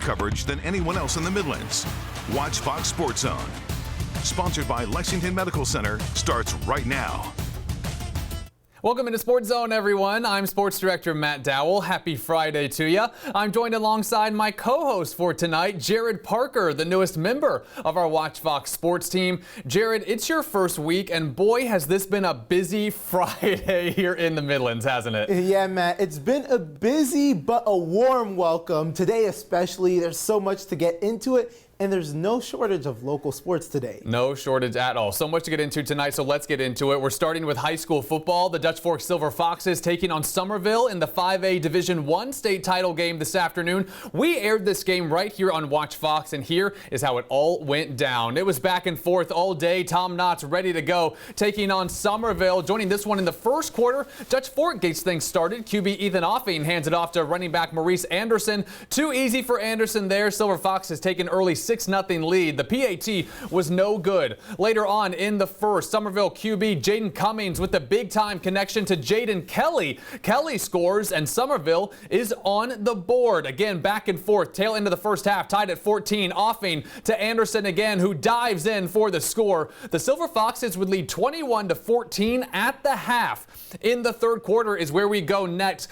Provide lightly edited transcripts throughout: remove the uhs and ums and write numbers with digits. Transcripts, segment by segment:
coverage than anyone else in the Midlands. Watch Fox Sports Zone. Sponsored by Lexington Medical Center, starts right now. Welcome into Sports Zone, everyone. I'm Sports Director Matt Dowell. Happy Friday to you. I'm joined alongside my co-host for tonight, Jared Parker, the newest member of our Watch Fox Sports team. Jared, it's your first week, and boy, has this been a busy Friday here in the Midlands, hasn't it? Yeah, Matt, it's been a busy but a warm welcome. Today especially, there's so much to get into it. And there's no shortage of local sports today. No shortage at all. So much to get into tonight, so let's get into it. We're starting with high school football. The Dutch Fork Silver Foxes taking on Somerville in the 5A Division I state title game this afternoon. We aired this game right here on Watch Fox, and here is how it all went down. It was back and forth all day. Tom Knotts ready to go, taking on Somerville. Joining this one in the first quarter, Dutch Fork gets things started. QB Ethan Offing hands it off to running back Maurice Anderson. Too easy for Anderson there. Silver Foxes taking early 6-0 lead. The PAT was no good. Later on in the first, Somerville QB Jaden Cummings with the big-time connection to Jaden Kelly. Kelly scores, and Somerville is on the board. Again, back and forth. Tail end of the first half, tied at 14. Offing to Anderson again, who dives in for the score. The Silver Foxes would lead 21-14 at the half. In the third quarter is where we go next.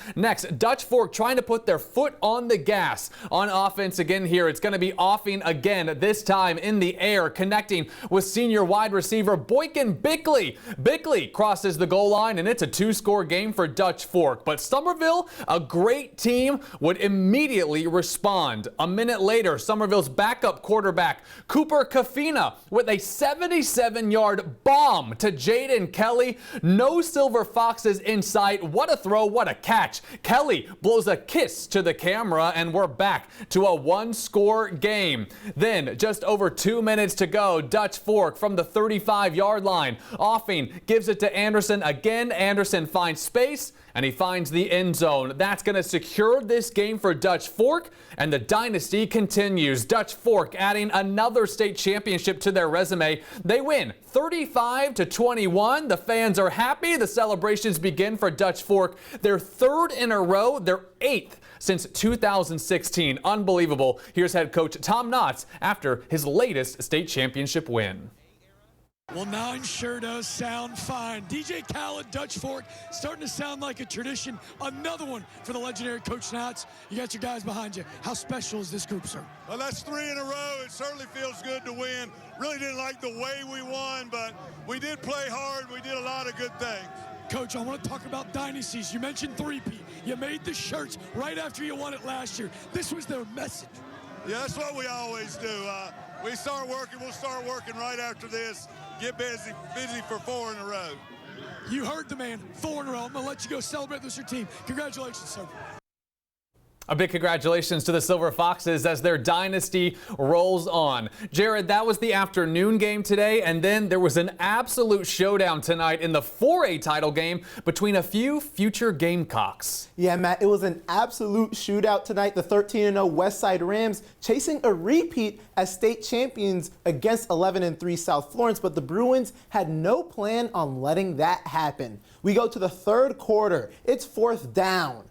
Dutch Fork trying to put their foot on the gas on offense again here. It's going to be Offing again, this time in the air, connecting with senior wide receiver Boykin Bickley. Bickley crosses the goal line, and it's a two-score game for Dutch Fork. But Somerville, a great team, would immediately respond. A minute later, Somerville's backup quarterback, Cooper Kafina, with a 77-yard bomb to Jaden Kelly. No Silver Foxes in sight. What a throw, what a catch. Kelly blows a kiss to the camera, and we're back to a one-score game. Then, just over 2 minutes to go, Dutch Fork from the 35-yard line. Offing gives it to Anderson again. Anderson finds space, and he finds the end zone. That's going to secure this game for Dutch Fork, and the dynasty continues. Dutch Fork adding another state championship to their resume. They win 35-21. The fans are happy. The celebrations begin for Dutch Fork. Their third in a row, their eighth since 2016. Unbelievable. Here's head coach Tom Knotts after his latest state championship win. Well, 9 sure does sound fine. DJ Khaled, Dutch Fork, starting to sound like a tradition. Another one for the legendary Coach Knotts. You got your guys behind you. How special is this group, sir? Well, that's 3 in a row. It certainly feels good to win. Really didn't like the way we won, but we did play hard. We did a lot of good things. Coach, I want to talk about dynasties. You mentioned three-peat. You made the shirts right after you won it last year. This was their message. Yeah, that's what we always do. We start working, we'll start working right after this. Get busy for 4 in a row. You heard the man, 4 in a row. I'm going to let you go celebrate with your team. Congratulations, sir. A big congratulations to the Silver Foxes as their dynasty rolls on. Jared, that was the afternoon game today, and then there was an absolute showdown tonight in the 4A title game between a few future Gamecocks. Yeah, Matt, it was an absolute shootout tonight. The 13-0 Westside Rams chasing a repeat as state champions against 11-3 South Florence, but the Bruins had no plan on letting that happen. We go to the third quarter. It's fourth down.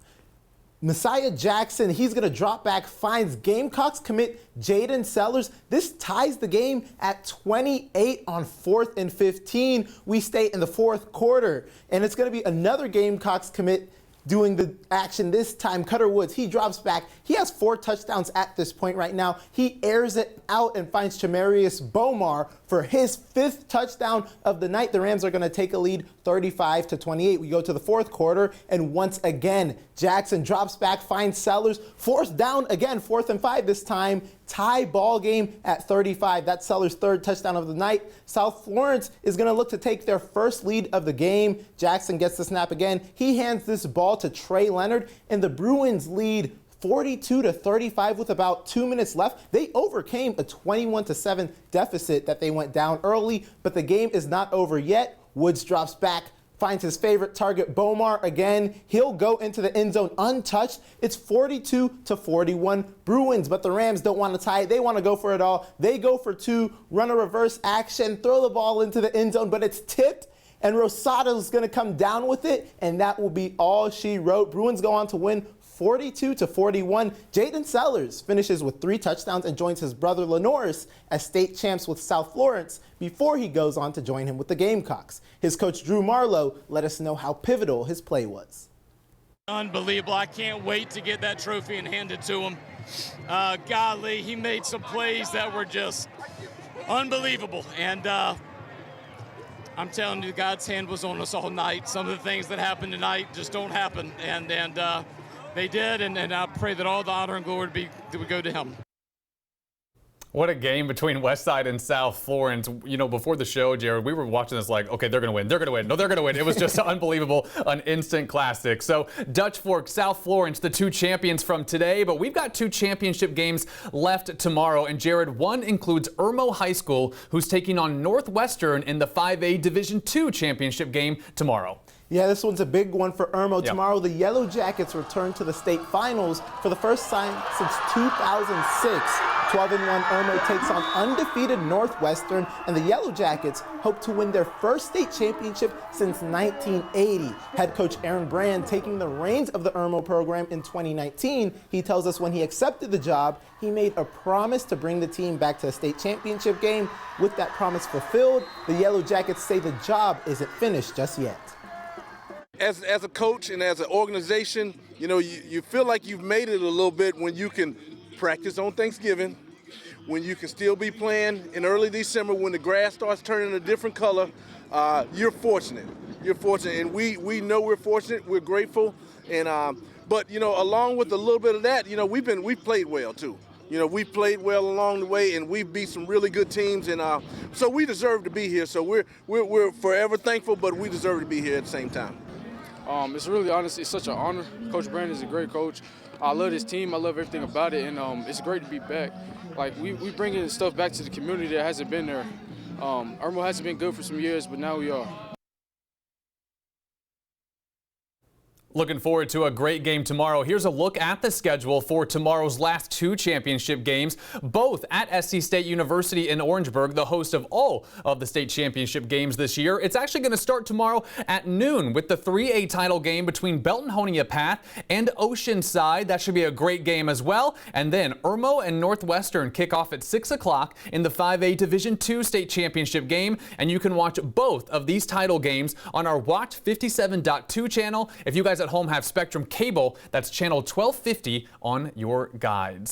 Messiah Jackson, he's going to drop back, finds Gamecocks commit Jaden Sellers. This ties the game at 28 on 4th and 15. We stay in the fourth quarter, and it's going to be another Gamecocks commit doing the action this time. Cutter Woods, he drops back. He has 4 touchdowns at this point right now. He airs it out and finds Chamarius Bomar for his 5th touchdown of the night. The Rams are going to take a lead 35-28. We go to the fourth quarter, and once again, Jackson drops back, finds Sellers. 4th down again, 4th and 5 this time. Tie ball game at 35. That's Sellers' 3rd touchdown of the night. South Florence is going to look to take their first lead of the game. Jackson gets the snap again. He hands this ball to Trey Leonard, and the Bruins lead 42-35 with about 2 minutes left. They overcame a 21-7 deficit that they went down early, but the game is not over yet. Woods drops back, finds his favorite target, Bomar, again. He'll go into the end zone untouched. It's 42-41 Bruins, but the Rams don't want to tie it. They want to go for it all. They go for 2, run a reverse action, throw the ball into the end zone, but it's tipped, and Rosado's going to come down with it, and that will be all she wrote. Bruins go on to win 42-41. Jaden Sellers finishes with 3 touchdowns and joins his brother Lenoris as state champs with South Florence before he goes on to join him with the Gamecocks. His coach Drew Marlowe let us know how pivotal his play was. Unbelievable. I can't wait to get that trophy and hand it to him. Golly, he made some plays that were just unbelievable. And I'm telling you, God's hand was on us all night. Some of the things that happened tonight just don't happen. And they did, and I pray that all the honor and glory would go to him. What a game between Westside and South Florence. You know, before the show, Jared, we were watching this like, okay, they're going to win. They're going to win. No, they're going to win. It was just unbelievable, an instant classic. So Dutch Fork, South Florence, the 2 champions from today, but we've got 2 championship games left tomorrow. And Jared, one includes Irmo High School, who's taking on Northwestern in the 5A Division II championship game tomorrow. Yeah, this one's a big one for Irmo. Yep. Tomorrow, the Yellow Jackets return to the state finals for the first time since 2006. 12-1 Irmo takes on undefeated Northwestern, and the Yellow Jackets hope to win their first state championship since 1980. Head coach Aaron Brand taking the reins of the Irmo program in 2019. He tells us when he accepted the job, he made a promise to bring the team back to a state championship game. With that promise fulfilled, the Yellow Jackets say the job isn't finished just yet. As a coach and as an organization, you know, you feel like you've made it a little bit when you can practice on Thanksgiving, when you can still be playing in early December when the grass starts turning a different color. You're fortunate. You're fortunate, and we know we're fortunate. We're grateful, and but you know, along with a little bit of that, you know, we've played well too. You know, we played well along the way, and we beat some really good teams, and so we deserve to be here. So we're forever thankful, but we deserve to be here at the same time. It's really, honestly, it's such an honor. Coach Brandon is a great coach. I love his team. I love everything about it, and it's great to be back. Like, we bringing stuff back to the community that hasn't been there. Irmo hasn't been good for some years, but now we are. Looking forward to a great game tomorrow. Here's a look at the schedule for tomorrow's last 2 championship games, both at SC State University in Orangeburg, the host of all of the state championship games this year. It's actually going to start tomorrow at noon with the 3A title game between Belton-Honia-Path and Oceanside. That should be a great game as well. And then Irmo and Northwestern kick off at 6 o'clock in the 5A Division II state championship game. And you can watch both of these title games on our WACH 57.2 channel. If you guys at home have Spectrum Cable, that's channel 1250 on your guides.